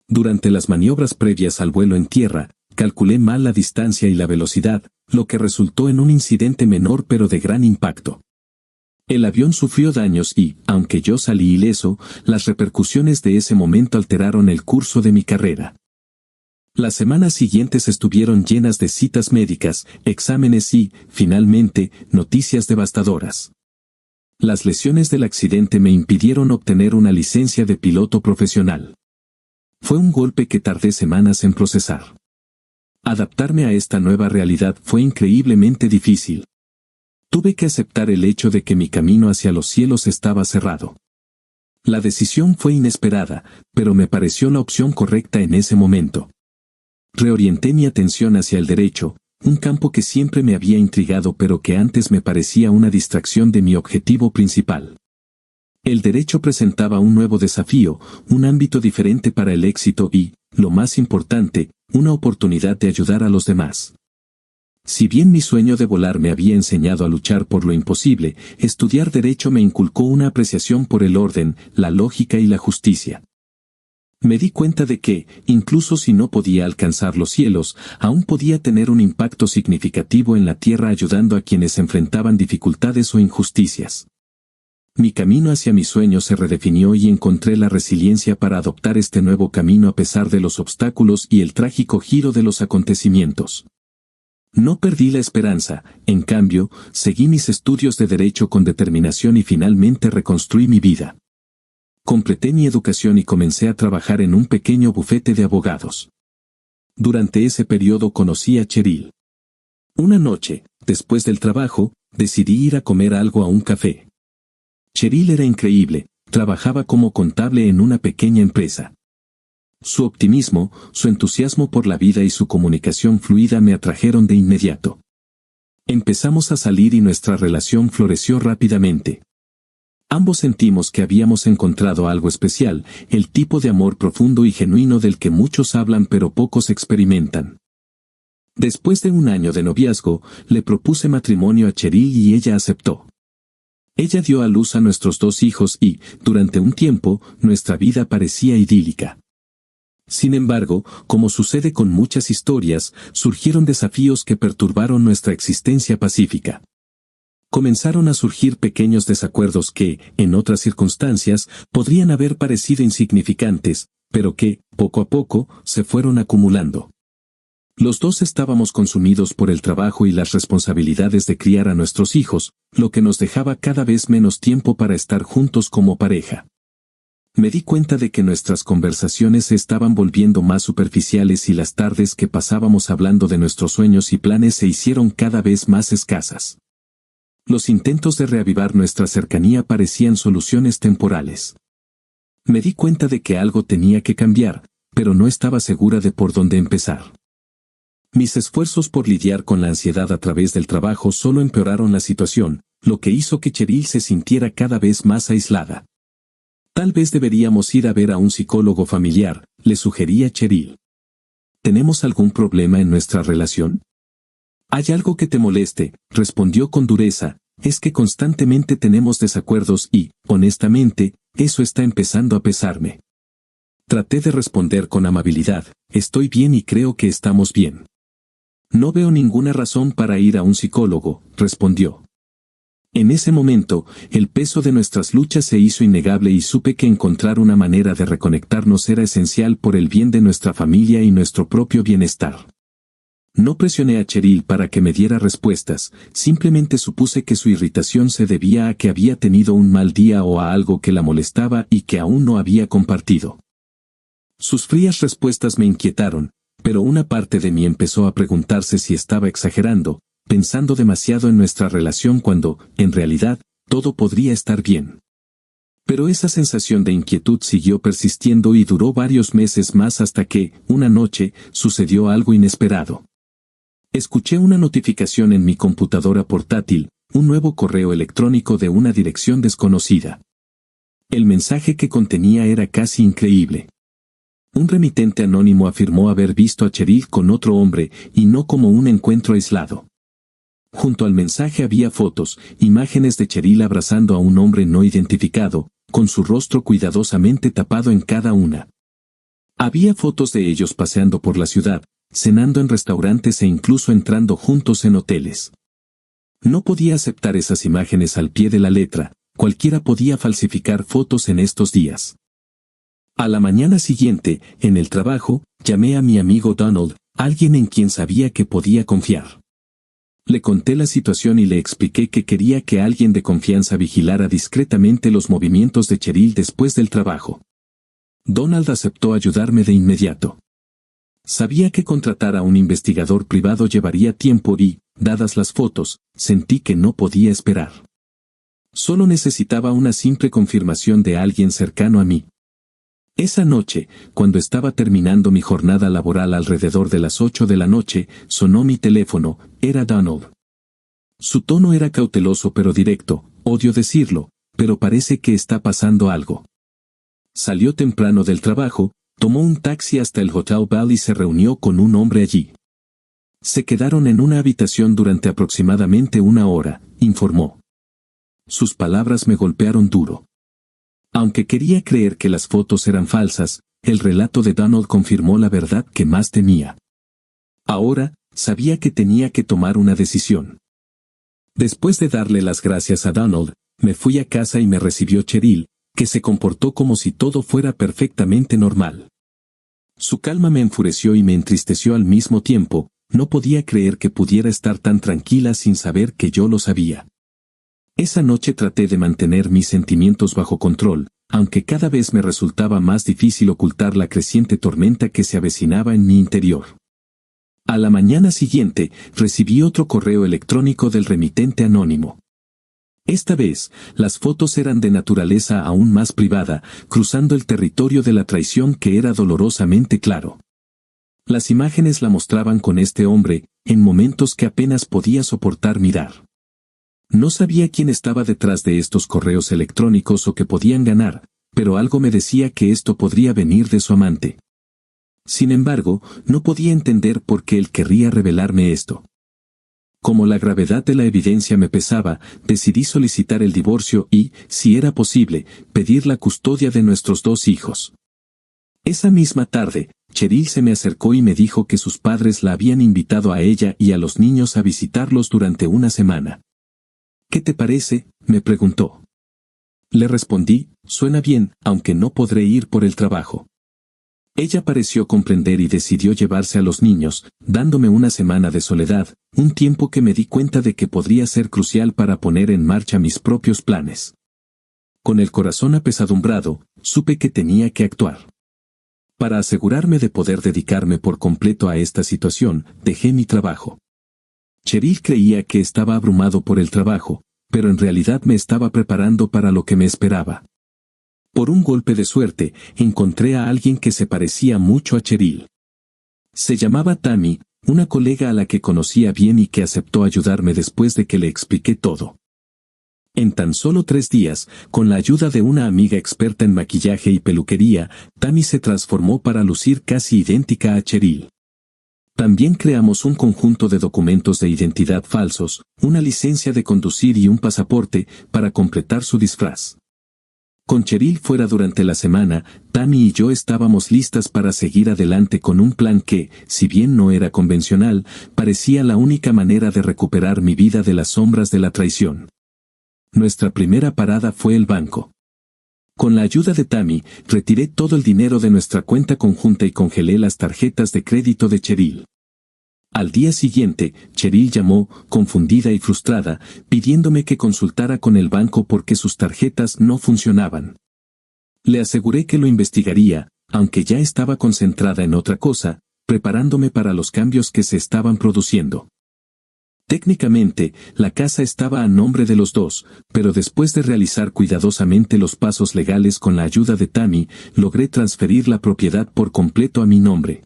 Durante las maniobras previas al vuelo en tierra, calculé mal la distancia y la velocidad, lo que resultó en un incidente menor pero de gran impacto. El avión sufrió daños y, aunque yo salí ileso, las repercusiones de ese momento alteraron el curso de mi carrera. Las semanas siguientes estuvieron llenas de citas médicas, exámenes y, finalmente, noticias devastadoras. Las lesiones del accidente me impidieron obtener una licencia de piloto profesional. Fue un golpe que tardé semanas en procesar. Adaptarme a esta nueva realidad fue increíblemente difícil. Tuve que aceptar el hecho de que mi camino hacia los cielos estaba cerrado. La decisión fue inesperada, pero me pareció la opción correcta en ese momento. Reorienté mi atención hacia el derecho, un campo que siempre me había intrigado pero que antes me parecía una distracción de mi objetivo principal. El derecho presentaba un nuevo desafío, un ámbito diferente para el éxito y, lo más importante, una oportunidad de ayudar a los demás. Si bien mi sueño de volar me había enseñado a luchar por lo imposible, estudiar derecho me inculcó una apreciación por el orden, la lógica y la justicia. Me di cuenta de que, incluso si no podía alcanzar los cielos, aún podía tener un impacto significativo en la tierra ayudando a quienes enfrentaban dificultades o injusticias. Mi camino hacia mi sueño se redefinió y encontré la resiliencia para adoptar este nuevo camino a pesar de los obstáculos y el trágico giro de los acontecimientos. No perdí la esperanza, en cambio, seguí mis estudios de derecho con determinación y finalmente reconstruí mi vida. Completé mi educación y comencé a trabajar en un pequeño bufete de abogados. Durante ese periodo conocí a Cheryl. Una noche, después del trabajo, decidí ir a comer algo a un café. Cheryl era increíble, trabajaba como contable en una pequeña empresa. Su optimismo, su entusiasmo por la vida y su comunicación fluida me atrajeron de inmediato. Empezamos a salir y nuestra relación floreció rápidamente. Ambos sentimos que habíamos encontrado algo especial, el tipo de amor profundo y genuino del que muchos hablan pero pocos experimentan. Después de un año de noviazgo, le propuse matrimonio a Cheryl y ella aceptó. Ella dio a luz a nuestros 2 hijos y, durante un tiempo, nuestra vida parecía idílica. Sin embargo, como sucede con muchas historias, surgieron desafíos que perturbaron nuestra existencia pacífica. Comenzaron a surgir pequeños desacuerdos que, en otras circunstancias, podrían haber parecido insignificantes, pero que, poco a poco, se fueron acumulando. Los 2 estábamos consumidos por el trabajo y las responsabilidades de criar a nuestros hijos, lo que nos dejaba cada vez menos tiempo para estar juntos como pareja. Me di cuenta de que nuestras conversaciones se estaban volviendo más superficiales y las tardes que pasábamos hablando de nuestros sueños y planes se hicieron cada vez más escasas. Los intentos de reavivar nuestra cercanía parecían soluciones temporales. Me di cuenta de que algo tenía que cambiar, pero no estaba segura de por dónde empezar. Mis esfuerzos por lidiar con la ansiedad a través del trabajo solo empeoraron la situación, lo que hizo que Cheryl se sintiera cada vez más aislada. Tal vez deberíamos ir a ver a un psicólogo familiar, le sugería Cheryl. ¿Tenemos algún problema en nuestra relación? ¿Hay algo que te moleste?, respondió con dureza, es que constantemente tenemos desacuerdos y, honestamente, eso está empezando a pesarme. Traté de responder con amabilidad, estoy bien y creo que estamos bien. No veo ninguna razón para ir a un psicólogo, respondió. En ese momento, el peso de nuestras luchas se hizo innegable y supe que encontrar una manera de reconectarnos era esencial por el bien de nuestra familia y nuestro propio bienestar. No presioné a Cheryl para que me diera respuestas, simplemente supuse que su irritación se debía a que había tenido un mal día o a algo que la molestaba y que aún no había compartido. Sus frías respuestas me inquietaron, pero una parte de mí empezó a preguntarse si estaba exagerando, pensando demasiado en nuestra relación cuando, en realidad, todo podría estar bien. Pero esa sensación de inquietud siguió persistiendo y duró varios meses más hasta que, una noche, sucedió algo inesperado. Escuché una notificación en mi computadora portátil, un nuevo correo electrónico de una dirección desconocida. El mensaje que contenía era casi increíble. Un remitente anónimo afirmó haber visto a Cheryl con otro hombre, y no como un encuentro aislado. Junto al mensaje había fotos, imágenes de Cheryl abrazando a un hombre no identificado, con su rostro cuidadosamente tapado en cada una. Había fotos de ellos paseando por la ciudad, cenando en restaurantes e incluso entrando juntos en hoteles. No podía aceptar esas imágenes al pie de la letra, cualquiera podía falsificar fotos en estos días. A la mañana siguiente, en el trabajo, llamé a mi amigo Donald, alguien en quien sabía que podía confiar. Le conté la situación y le expliqué que quería que alguien de confianza vigilara discretamente los movimientos de Cheryl después del trabajo. Donald aceptó ayudarme de inmediato. Sabía que contratar a un investigador privado llevaría tiempo y, dadas las fotos, sentí que no podía esperar. Solo necesitaba una simple confirmación de alguien cercano a mí. Esa noche, cuando estaba terminando mi jornada laboral alrededor de las 8 de la noche, sonó mi teléfono, era Donald. Su tono era cauteloso pero directo, odio decirlo, pero parece que está pasando algo. Salió temprano del trabajo, tomó un taxi hasta el Hotel Bell y se reunió con un hombre allí. Se quedaron en una habitación durante aproximadamente 1 hora, informó. Sus palabras me golpearon duro. Aunque quería creer que las fotos eran falsas, el relato de Donald confirmó la verdad que más temía. Ahora, sabía que tenía que tomar una decisión. Después de darle las gracias a Donald, me fui a casa y me recibió Cheryl, que se comportó como si todo fuera perfectamente normal. Su calma me enfureció y me entristeció al mismo tiempo, no podía creer que pudiera estar tan tranquila sin saber que yo lo sabía. Esa noche traté de mantener mis sentimientos bajo control, aunque cada vez me resultaba más difícil ocultar la creciente tormenta que se avecinaba en mi interior. A la mañana siguiente, recibí otro correo electrónico del remitente anónimo. Esta vez, las fotos eran de naturaleza aún más privada, cruzando el territorio de la traición que era dolorosamente claro. Las imágenes la mostraban con este hombre, en momentos que apenas podía soportar mirar. No sabía quién estaba detrás de estos correos electrónicos o qué podían ganar, pero algo me decía que esto podría venir de su amante. Sin embargo, no podía entender por qué él querría revelarme esto. Como la gravedad de la evidencia me pesaba, decidí solicitar el divorcio y, si era posible, pedir la custodia de nuestros 2 hijos. Esa misma tarde, Cheryl se me acercó y me dijo que sus padres la habían invitado a ella y a los niños a visitarlos durante una semana. «¿Qué te parece?», me preguntó. Le respondí, «Suena bien, aunque no podré ir por el trabajo». Ella pareció comprender y decidió llevarse a los niños, dándome una semana de soledad, un tiempo que me di cuenta de que podría ser crucial para poner en marcha mis propios planes. Con el corazón apesadumbrado, supe que tenía que actuar. Para asegurarme de poder dedicarme por completo a esta situación, dejé mi trabajo. Cheryl creía que estaba abrumado por el trabajo, pero en realidad me estaba preparando para lo que me esperaba. Por un golpe de suerte, encontré a alguien que se parecía mucho a Cheryl. Se llamaba Tammy, una colega a la que conocía bien y que aceptó ayudarme después de que le expliqué todo. En tan solo 3 días, con la ayuda de una amiga experta en maquillaje y peluquería, Tammy se transformó para lucir casi idéntica a Cheryl. También creamos un conjunto de documentos de identidad falsos, una licencia de conducir y un pasaporte, para completar su disfraz. Con Cheryl fuera durante la semana, Tammy y yo estábamos listas para seguir adelante con un plan que, si bien no era convencional, parecía la única manera de recuperar mi vida de las sombras de la traición. Nuestra primera parada fue el banco. Con la ayuda de Tammy, retiré todo el dinero de nuestra cuenta conjunta y congelé las tarjetas de crédito de Cheryl. Al día siguiente, Cheryl llamó, confundida y frustrada, pidiéndome que consultara con el banco porque sus tarjetas no funcionaban. Le aseguré que lo investigaría, aunque ya estaba concentrada en otra cosa, preparándome para los cambios que se estaban produciendo. Técnicamente, la casa estaba a nombre de los 2, pero después de realizar cuidadosamente los pasos legales con la ayuda de Tammy, logré transferir la propiedad por completo a mi nombre.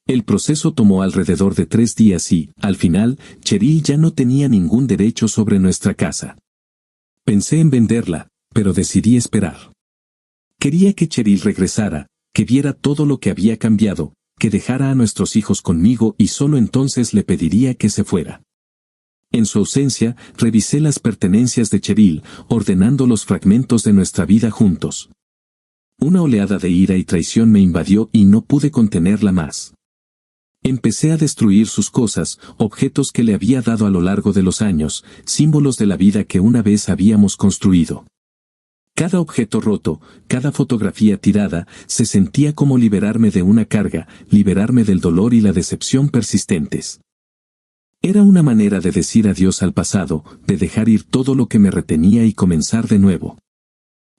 El proceso tomó alrededor de 3 días y, al final, Cheryl ya no tenía ningún derecho sobre nuestra casa. Pensé en venderla, pero decidí esperar. Quería que Cheryl regresara, que viera todo lo que había cambiado, que dejara a nuestros hijos conmigo y solo entonces le pediría que se fuera. En su ausencia, revisé las pertenencias de Cheryl, ordenando los fragmentos de nuestra vida juntos. Una oleada de ira y traición me invadió y no pude contenerla más. Empecé a destruir sus cosas, objetos que le había dado a lo largo de los años, símbolos de la vida que una vez habíamos construido. Cada objeto roto, cada fotografía tirada, se sentía como liberarme de una carga, liberarme del dolor y la decepción persistentes. Era una manera de decir adiós al pasado, de dejar ir todo lo que me retenía y comenzar de nuevo.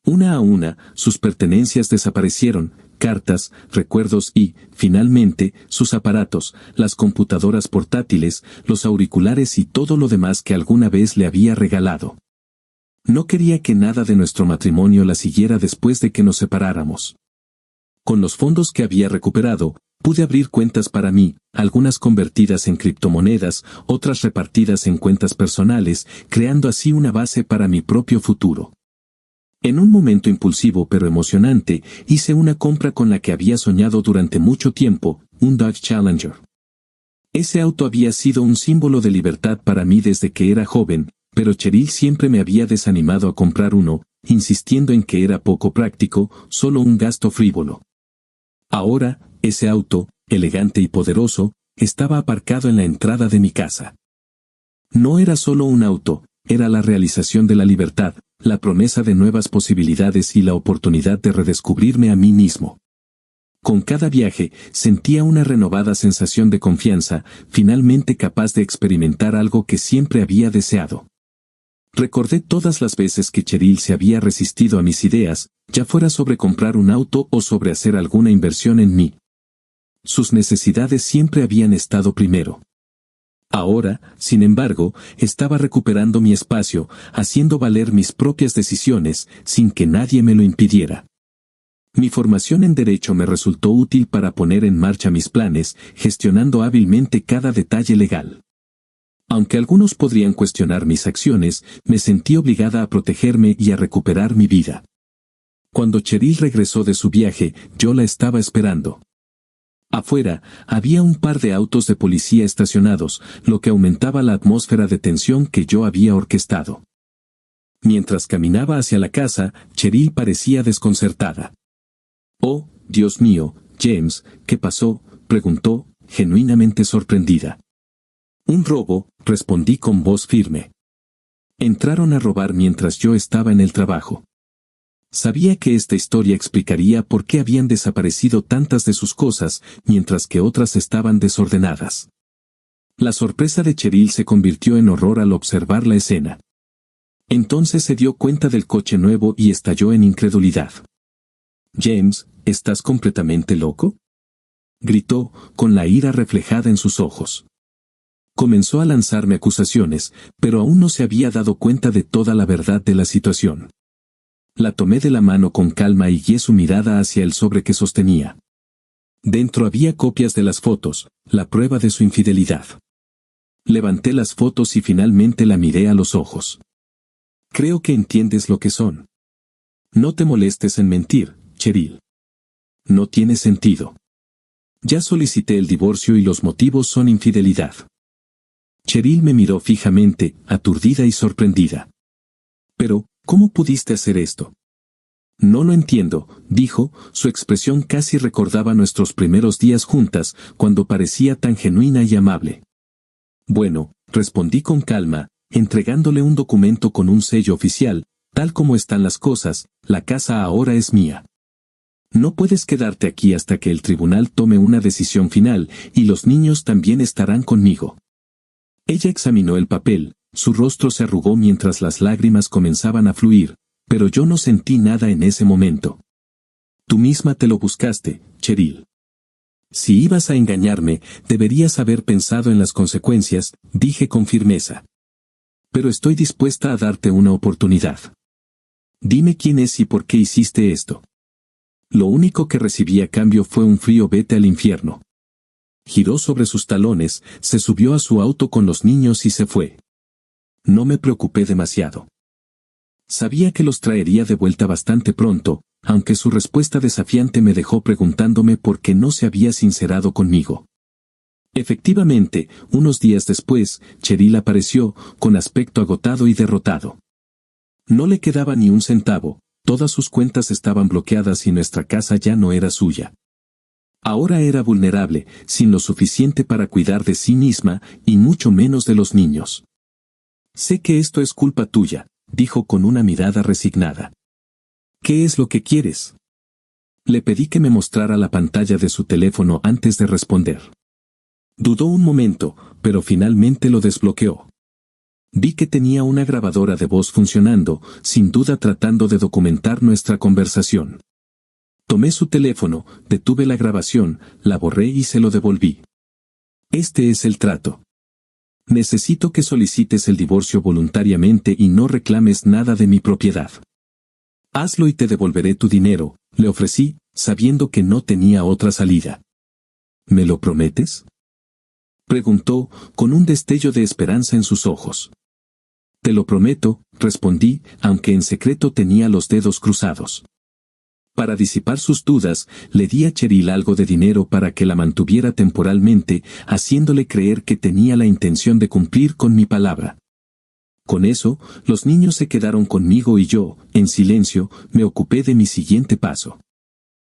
Una a una, sus pertenencias desaparecieron, cartas, recuerdos y, finalmente, sus aparatos, las computadoras portátiles, los auriculares y todo lo demás que alguna vez le había regalado. No quería que nada de nuestro matrimonio la siguiera después de que nos separáramos. Con los fondos que había recuperado, pude abrir cuentas para mí, algunas convertidas en criptomonedas, otras repartidas en cuentas personales, creando así una base para mi propio futuro. En un momento impulsivo pero emocionante, hice una compra con la que había soñado durante mucho tiempo, un Dodge Challenger. Ese auto había sido un símbolo de libertad para mí desde que era joven, pero Cheryl siempre me había desanimado a comprar uno, insistiendo en que era poco práctico, solo un gasto frívolo. Ahora, ese auto, elegante y poderoso, estaba aparcado en la entrada de mi casa. No era solo un auto, era la realización de la libertad, la promesa de nuevas posibilidades y la oportunidad de redescubrirme a mí mismo. Con cada viaje, sentía una renovada sensación de confianza, finalmente capaz de experimentar algo que siempre había deseado. Recordé todas las veces que Cheryl se había resistido a mis ideas, ya fuera sobre comprar un auto o sobre hacer alguna inversión en mí. Sus necesidades siempre habían estado primero. Ahora, sin embargo, estaba recuperando mi espacio, haciendo valer mis propias decisiones, sin que nadie me lo impidiera. Mi formación en Derecho me resultó útil para poner en marcha mis planes, gestionando hábilmente cada detalle legal. Aunque algunos podrían cuestionar mis acciones, me sentí obligada a protegerme y a recuperar mi vida. Cuando Cheryl regresó de su viaje, yo la estaba esperando. Afuera, había un par de autos de policía estacionados, lo que aumentaba la atmósfera de tensión que yo había orquestado. Mientras caminaba hacia la casa, Cheryl parecía desconcertada. «Oh, Dios mío, James, ¿qué pasó?», preguntó, genuinamente sorprendida. «Un robo», respondí con voz firme. «Entraron a robar mientras yo estaba en el trabajo». Sabía que esta historia explicaría por qué habían desaparecido tantas de sus cosas, mientras que otras estaban desordenadas. La sorpresa de Cheryl se convirtió en horror al observar la escena. Entonces se dio cuenta del coche nuevo y estalló en incredulidad. «James, ¿estás completamente loco?», gritó, con la ira reflejada en sus ojos. Comenzó a lanzarme acusaciones, pero aún no se había dado cuenta de toda la verdad de la situación. La tomé de la mano con calma y guié su mirada hacia el sobre que sostenía. Dentro había copias de las fotos, la prueba de su infidelidad. Levanté las fotos y finalmente la miré a los ojos. «Creo que entiendes lo que son. No te molestes en mentir, Cheryl. No tiene sentido. Ya solicité el divorcio y los motivos son infidelidad». Cheryl me miró fijamente, aturdida y sorprendida. «Pero, ¿cómo pudiste hacer esto?». «No lo entiendo», dijo, su expresión casi recordaba nuestros primeros días juntas, cuando parecía tan genuina y amable. «Bueno», respondí con calma, entregándole un documento con un sello oficial, «tal como están las cosas, la casa ahora es mía. No puedes quedarte aquí hasta que el tribunal tome una decisión final, y los niños también estarán conmigo». Ella examinó el papel, su rostro se arrugó mientras las lágrimas comenzaban a fluir, pero yo no sentí nada en ese momento. «Tú misma te lo buscaste, Cheryl. Si ibas a engañarme, deberías haber pensado en las consecuencias», dije con firmeza. «Pero estoy dispuesta a darte una oportunidad. Dime quién es y por qué hiciste esto». Lo único que recibí a cambio fue un frío «vete al infierno». Giró sobre sus talones, se subió a su auto con los niños y se fue. No me preocupé demasiado. Sabía que los traería de vuelta bastante pronto, aunque su respuesta desafiante me dejó preguntándome por qué no se había sincerado conmigo. Efectivamente, unos días después, Cheryl apareció, con aspecto agotado y derrotado. No le quedaba ni un centavo, todas sus cuentas estaban bloqueadas y nuestra casa ya no era suya. Ahora era vulnerable, sin lo suficiente para cuidar de sí misma, y mucho menos de los niños. «Sé que esto es culpa tuya», dijo con una mirada resignada. «¿Qué es lo que quieres?». Le pedí que me mostrara la pantalla de su teléfono antes de responder. Dudó un momento, pero finalmente lo desbloqueó. Vi que tenía una grabadora de voz funcionando, sin duda tratando de documentar nuestra conversación. Tomé su teléfono, detuve la grabación, la borré y se lo devolví. «Este es el trato. Necesito que solicites el divorcio voluntariamente y no reclames nada de mi propiedad. Hazlo y te devolveré tu dinero», le ofrecí, sabiendo que no tenía otra salida. «¿Me lo prometes?», preguntó, con un destello de esperanza en sus ojos. «Te lo prometo», respondí, aunque en secreto tenía los dedos cruzados. Para disipar sus dudas, le di a Cheryl algo de dinero para que la mantuviera temporalmente, haciéndole creer que tenía la intención de cumplir con mi palabra. Con eso, los niños se quedaron conmigo y yo, en silencio, me ocupé de mi siguiente paso.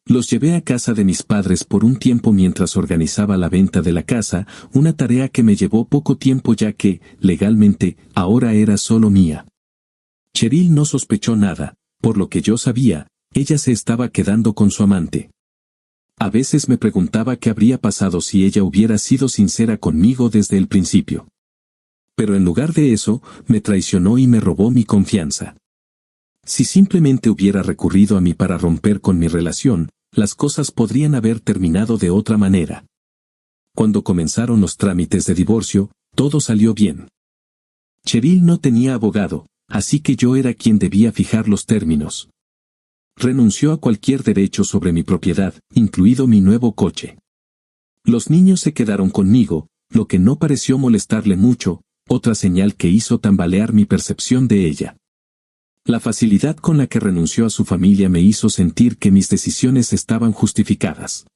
Los llevé a casa de mis padres por un tiempo mientras organizaba la venta de la casa, una tarea que me llevó poco tiempo ya que, legalmente, ahora era solo mía. Cheryl no sospechó nada, por lo que yo sabía. Ella se estaba quedando con su amante. A veces me preguntaba qué habría pasado si ella hubiera sido sincera conmigo desde el principio. Pero en lugar de eso, me traicionó y me robó mi confianza. Si simplemente hubiera recurrido a mí para romper con mi relación, las cosas podrían haber terminado de otra manera. Cuando comenzaron los trámites de divorcio, todo salió bien. Cheryl no tenía abogado, así que yo era quien debía fijar los términos. Renunció a cualquier derecho sobre mi propiedad, incluido mi nuevo coche. Los niños se quedaron conmigo, lo que no pareció molestarle mucho, otra señal que hizo tambalear mi percepción de ella. La facilidad con la que renunció a su familia me hizo sentir que mis decisiones estaban justificadas.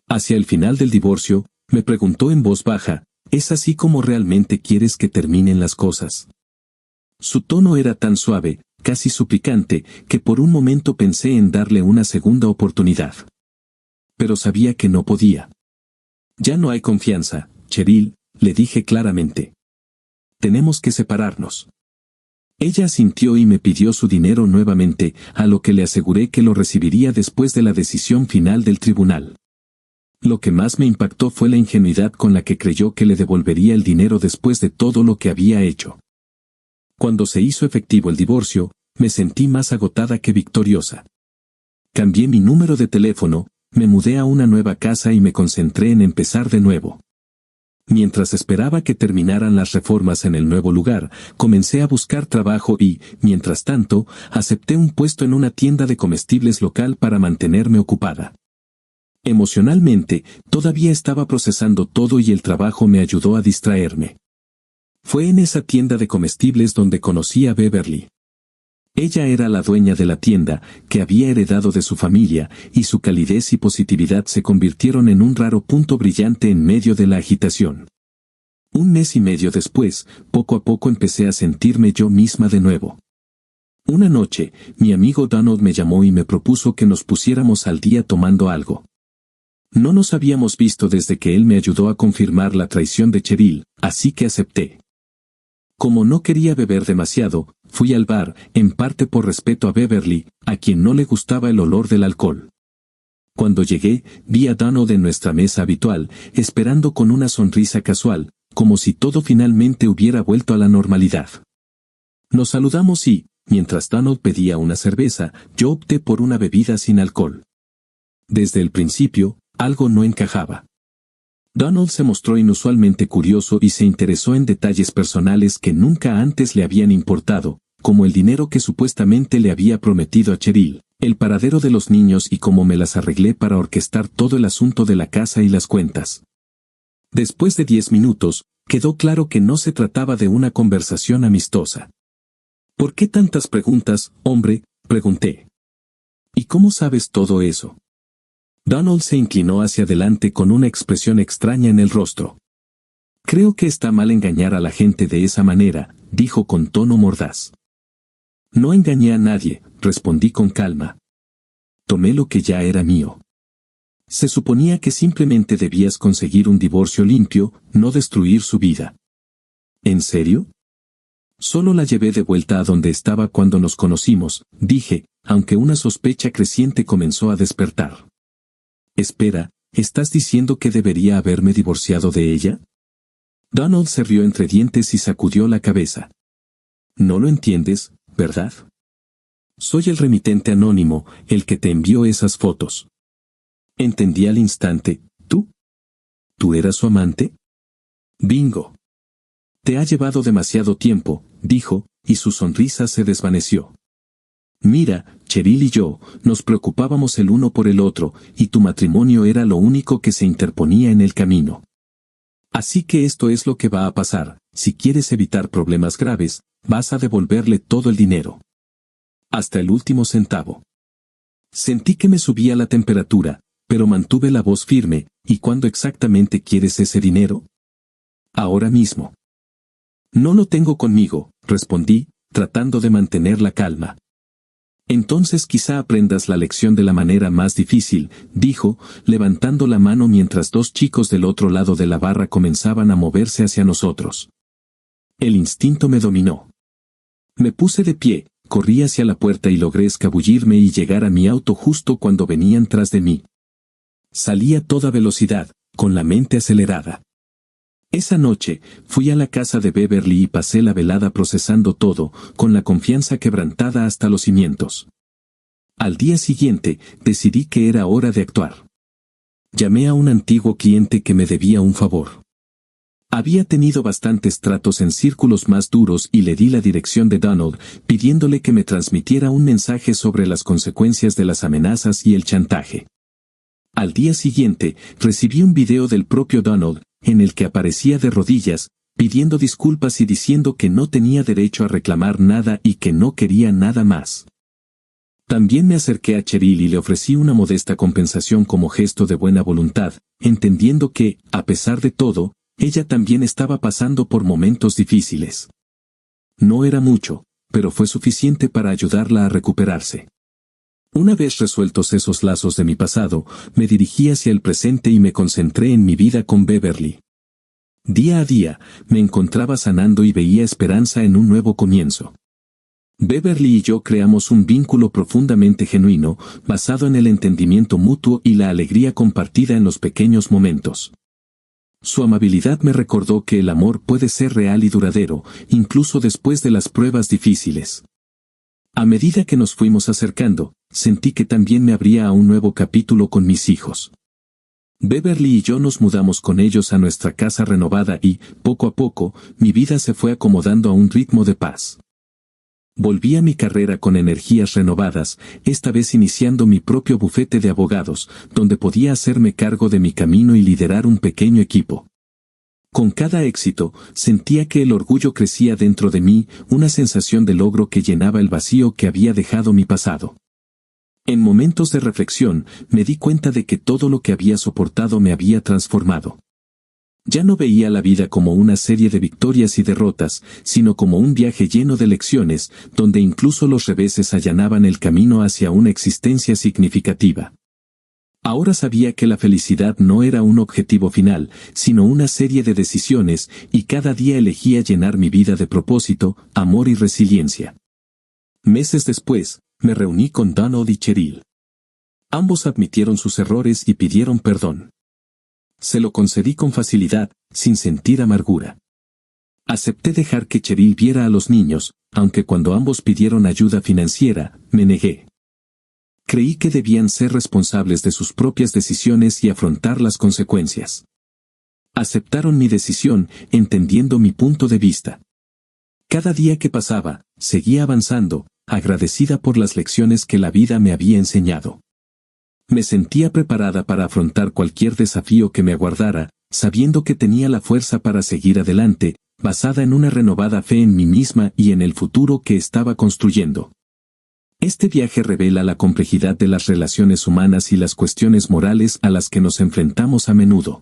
Hacia el final del divorcio, me preguntó en voz baja, ¿es así como realmente quieres que terminen las cosas? Su tono era tan suave, casi suplicante, que por un momento pensé en darle una segunda oportunidad. Pero sabía que no podía. Ya no hay confianza, Cheryl, le dije claramente. Tenemos que separarnos. Ella asintió y me pidió su dinero nuevamente, a lo que le aseguré que lo recibiría después de la decisión final del tribunal. Lo que más me impactó fue la ingenuidad con la que creyó que le devolvería el dinero después de todo lo que había hecho. Cuando se hizo efectivo el divorcio, me sentí más agotada que victoriosa. Cambié mi número de teléfono, me mudé a una nueva casa y me concentré en empezar de nuevo. Mientras esperaba que terminaran las reformas en el nuevo lugar, comencé a buscar trabajo y, mientras tanto, acepté un puesto en una tienda de comestibles local para mantenerme ocupada. Emocionalmente, todavía estaba procesando todo y el trabajo me ayudó a distraerme. Fue en esa tienda de comestibles donde conocí a Beverly. Ella era la dueña de la tienda, que había heredado de su familia, y su calidez y positividad se convirtieron en un raro punto brillante en medio de la agitación. Un mes y medio después, poco a poco empecé a sentirme yo misma de nuevo. Una noche, mi amigo Donald me llamó y me propuso que nos pusiéramos al día tomando algo. No nos habíamos visto desde que él me ayudó a confirmar la traición de Cheryl, así que acepté. Como no quería beber demasiado, fui al bar, en parte por respeto a Beverly, a quien no le gustaba el olor del alcohol. Cuando llegué, vi a Donald en nuestra mesa habitual, esperando con una sonrisa casual, como si todo finalmente hubiera vuelto a la normalidad. Nos saludamos y, mientras Donald pedía una cerveza, yo opté por una bebida sin alcohol. Desde el principio, algo no encajaba. Donald se mostró inusualmente curioso y se interesó en detalles personales que nunca antes le habían importado, como el dinero que supuestamente le había prometido a Cheryl, el paradero de los niños y cómo me las arreglé para orquestar todo el asunto de la casa y las cuentas. Después de 10 minutos, quedó claro que no se trataba de una conversación amistosa. ¿Por qué tantas preguntas, hombre?, pregunté. ¿Y cómo sabes todo eso? Donald se inclinó hacia adelante con una expresión extraña en el rostro. Creo que está mal engañar a la gente de esa manera, dijo con tono mordaz. No engañé a nadie, respondí con calma. Tomé lo que ya era mío. Se suponía que simplemente debías conseguir un divorcio limpio, no destruir su vida. ¿En serio? Solo la llevé de vuelta a donde estaba cuando nos conocimos, dije, aunque una sospecha creciente comenzó a despertar. Espera, ¿estás diciendo que debería haberme divorciado de ella? Donald se rió entre dientes y sacudió la cabeza. No lo entiendes, ¿verdad? Soy el remitente anónimo, el que te envió esas fotos. Entendí al instante, ¿tú? ¿Tú eras su amante? Bingo. Te ha llevado demasiado tiempo, dijo, y su sonrisa se desvaneció. Mira, Cheryl y yo, nos preocupábamos el uno por el otro, y tu matrimonio era lo único que se interponía en el camino. Así que esto es lo que va a pasar, si quieres evitar problemas graves, vas a devolverle todo el dinero. Hasta el último centavo. Sentí que me subía la temperatura, pero mantuve la voz firme, ¿y cuándo exactamente quieres ese dinero? Ahora mismo. No lo tengo conmigo, respondí, tratando de mantener la calma. Entonces quizá aprendas la lección de la manera más difícil, dijo, levantando la mano mientras dos chicos del otro lado de la barra comenzaban a moverse hacia nosotros. El instinto me dominó. Me puse de pie, corrí hacia la puerta y logré escabullirme y llegar a mi auto justo cuando venían tras de mí. Salí a toda velocidad, con la mente acelerada. Esa noche, fui a la casa de Beverly y pasé la velada procesando todo, con la confianza quebrantada hasta los cimientos. Al día siguiente, decidí que era hora de actuar. Llamé a un antiguo cliente que me debía un favor. Había tenido bastantes tratos en círculos más duros y le di la dirección de Donald, pidiéndole que me transmitiera un mensaje sobre las consecuencias de las amenazas y el chantaje. Al día siguiente, recibí un video del propio Donald, en el que aparecía de rodillas, pidiendo disculpas y diciendo que no tenía derecho a reclamar nada y que no quería nada más. También me acerqué a Cheryl y le ofrecí una modesta compensación como gesto de buena voluntad, entendiendo que, a pesar de todo, ella también estaba pasando por momentos difíciles. No era mucho, pero fue suficiente para ayudarla a recuperarse. Una vez resueltos esos lazos de mi pasado, me dirigí hacia el presente y me concentré en mi vida con Beverly. Día a día, me encontraba sanando y veía esperanza en un nuevo comienzo. Beverly y yo creamos un vínculo profundamente genuino, basado en el entendimiento mutuo y la alegría compartida en los pequeños momentos. Su amabilidad me recordó que el amor puede ser real y duradero, incluso después de las pruebas difíciles. A medida que nos fuimos acercando, sentí que también me abría a un nuevo capítulo con mis hijos. Beverly y yo nos mudamos con ellos a nuestra casa renovada y, poco a poco, mi vida se fue acomodando a un ritmo de paz. Volví a mi carrera con energías renovadas, esta vez iniciando mi propio bufete de abogados, donde podía hacerme cargo de mi camino y liderar un pequeño equipo. Con cada éxito, sentía que el orgullo crecía dentro de mí, una sensación de logro que llenaba el vacío que había dejado mi pasado. En momentos de reflexión, me di cuenta de que todo lo que había soportado me había transformado. Ya no veía la vida como una serie de victorias y derrotas, sino como un viaje lleno de lecciones, donde incluso los reveses allanaban el camino hacia una existencia significativa. Ahora sabía que la felicidad no era un objetivo final, sino una serie de decisiones, y cada día elegía llenar mi vida de propósito, amor y resiliencia. Meses después, me reuní con Donald y Cheryl. Ambos admitieron sus errores y pidieron perdón. Se lo concedí con facilidad, sin sentir amargura. Acepté dejar que Cheryl viera a los niños, aunque cuando ambos pidieron ayuda financiera, me negué. Creí que debían ser responsables de sus propias decisiones y afrontar las consecuencias. Aceptaron mi decisión, entendiendo mi punto de vista. Cada día que pasaba, seguía avanzando, agradecida por las lecciones que la vida me había enseñado. Me sentía preparada para afrontar cualquier desafío que me aguardara, sabiendo que tenía la fuerza para seguir adelante, basada en una renovada fe en mí misma y en el futuro que estaba construyendo. Este viaje revela la complejidad de las relaciones humanas y las cuestiones morales a las que nos enfrentamos a menudo.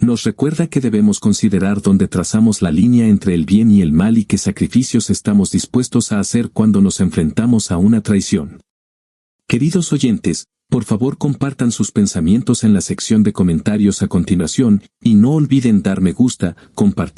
Nos recuerda que debemos considerar dónde trazamos la línea entre el bien y el mal y qué sacrificios estamos dispuestos a hacer cuando nos enfrentamos a una traición. Queridos oyentes, por favor compartan sus pensamientos en la sección de comentarios a continuación, y no olviden dar me gusta, compartir